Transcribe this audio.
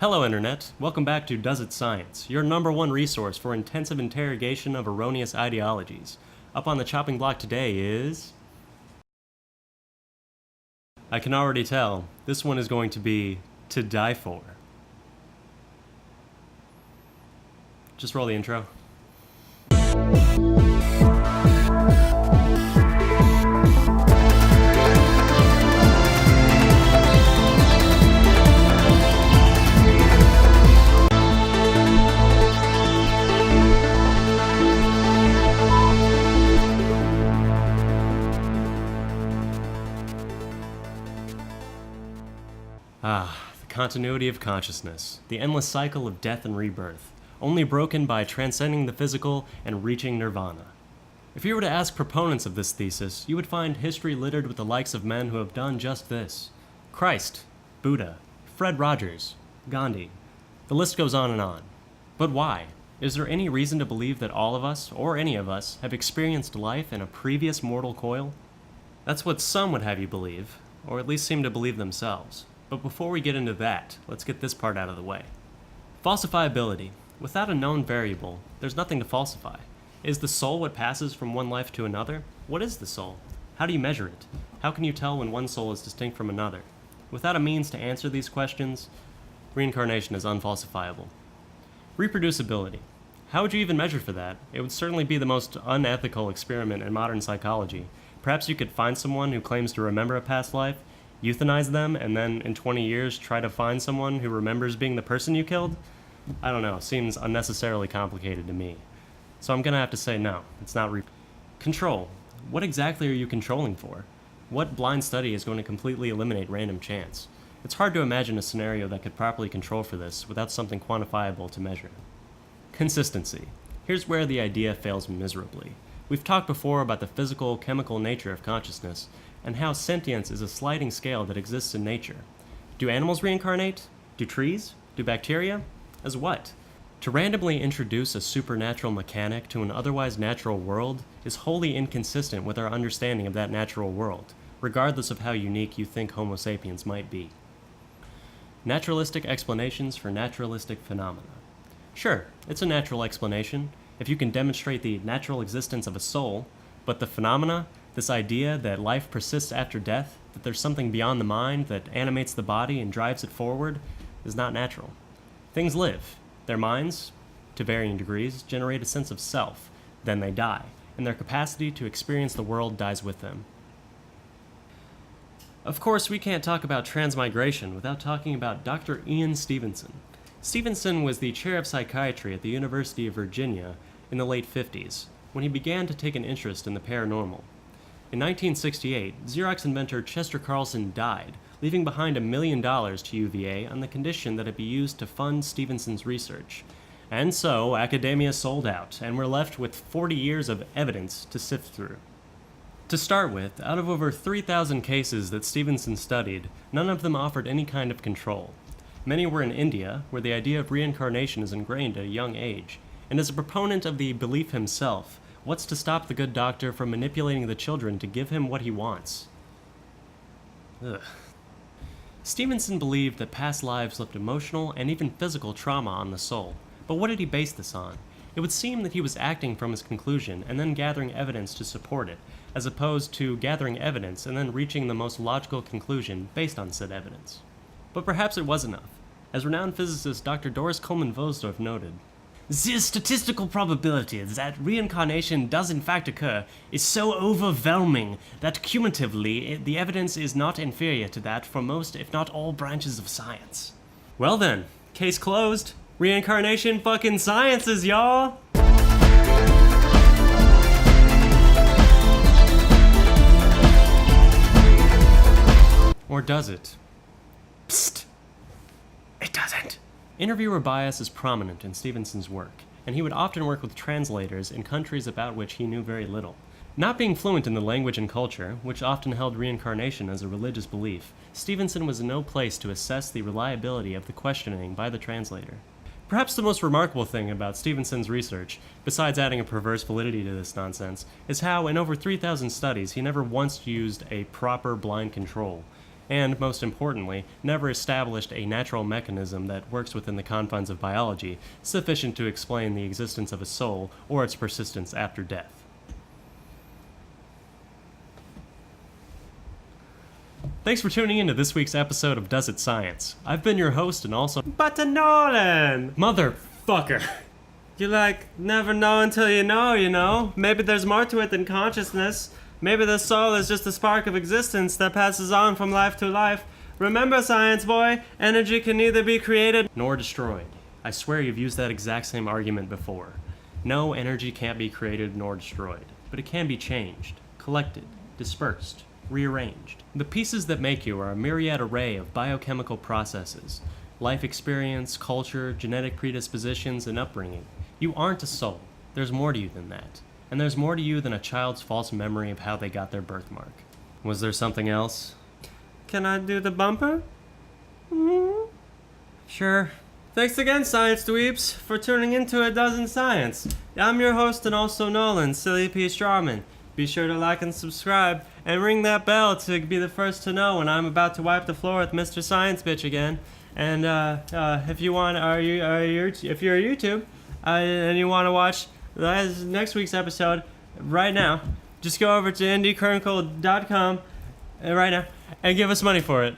Hello Internet, welcome back to Does It Science, your number one resource for intensive interrogation of erroneous ideologies. Up on the chopping block today is... I can already tell, this one is going to be to die for. Just roll the intro. The continuity of consciousness, the endless cycle of death and rebirth, only broken by transcending the physical and reaching nirvana. If you were to ask proponents of this thesis, you would find history littered with the likes of men who have done just this. Christ, Buddha, Fred Rogers, Gandhi. The list goes on and on. But why? Is there any reason to believe that all of us, or any of us, have experienced life in a previous mortal coil? That's what some would have you believe, or at least seem to believe themselves. But before we get into that, let's get this part out of the way. Falsifiability. Without a known variable, there's nothing to falsify. Is the soul what passes from one life to another? What is the soul? How do you measure it? How can you tell when one soul is distinct from another? Without a means to answer these questions, reincarnation is unfalsifiable. Reproducibility. How would you even measure for that? It would certainly be the most unethical experiment in modern psychology. Perhaps you could find someone who claims to remember a past life, euthanize them, and then in 20 years try to find someone who remembers being the person you killed? I don't know, seems unnecessarily complicated to me. So I'm gonna have to say no, it's not Control. What exactly are you controlling for? What blind study is going to completely eliminate random chance? It's hard to imagine a scenario that could properly control for this without something quantifiable to measure. Consistency. Here's where the idea fails miserably. We've talked before about the physical, chemical nature of consciousness, and how sentience is a sliding scale that exists in nature. Do animals reincarnate? Do trees? Do bacteria? As what? To randomly introduce a supernatural mechanic to an otherwise natural world is wholly inconsistent with our understanding of that natural world, regardless of how unique you think Homo sapiens might be. Naturalistic explanations for naturalistic phenomena. Sure, it's a natural explanation, if you can demonstrate the natural existence of a soul, but the phenomena, this idea that life persists after death, that there's something beyond the mind that animates the body and drives it forward, is not natural. Things live. Their minds, to varying degrees, generate a sense of self. Then they die, and their capacity to experience the world dies with them. Of course, we can't talk about transmigration without talking about Dr. Ian Stevenson. Stevenson was the chair of psychiatry at the University of Virginia in the late 50s, when he began to take an interest in the paranormal. In 1968, Xerox inventor Chester Carlson died, leaving behind $1 million to UVA on the condition that it be used to fund Stevenson's research. And so, academia sold out, and we're left with 40 years of evidence to sift through. To start with, out of over 3,000 cases that Stevenson studied, none of them offered any kind of control. Many were in India, where the idea of reincarnation is ingrained at a young age, and as a proponent of the belief himself, what's to stop the good doctor from manipulating the children to give him what he wants? Ugh. Stevenson believed that past lives left emotional and even physical trauma on the soul, but what did he base this on? It would seem that he was acting from his conclusion and then gathering evidence to support it, as opposed to gathering evidence and then reaching the most logical conclusion based on said evidence. But perhaps it was enough. As renowned physicist Dr. Kuhlmann-Wilsdorf noted, "The statistical probability that reincarnation does in fact occur is so overwhelming that cumulatively the evidence is not inferior to that for most, if not all, branches of science." Well then, case closed. Reincarnation fucking sciences, y'all! Or does it? Psst! It doesn't. Interviewer bias is prominent in Stevenson's work, and he would often work with translators in countries about which he knew very little. Not being fluent in the language and culture, which often held reincarnation as a religious belief, Stevenson was in no place to assess the reliability of the questioning by the translator. Perhaps the most remarkable thing about Stevenson's research, besides adding a perverse validity to this nonsense, is how, in over 3,000 studies, he never once used a proper blind control. and, most importantly, never established a natural mechanism that works within the confines of biology sufficient to explain the existence of a soul or its persistence after death. Thanks for tuning in to this week's episode of Does It Science. I've been your host and also... But Nolan! Motherfucker! You never know until you know? Maybe there's more to it than consciousness. Maybe the soul is just a spark of existence that passes on from life to life. Remember, science boy, energy can neither be created nor destroyed. I swear you've used that exact same argument before. No, energy can't be created nor destroyed, but it can be changed, collected, dispersed, rearranged. The pieces that make you are a myriad array of biochemical processes, life experience, culture, genetic predispositions, and upbringing. You aren't a soul. There's more to you than that. And there's more to you than a child's false memory of how they got their birthmark. Was there something else? Can I do the bumper? Sure. Thanks again, science dweebs, for tuning into A Dozen Science. I'm your host and also Nolan, Silly P. Strawman. Be sure to like and subscribe, and ring that bell to be the first to know when I'm about to wipe the floor with Mr. Science Bitch again. And if you want, if you're a YouTube, and you want to watch next week's episode right now, just go over to IndiCarnival.com right now and give us money for it.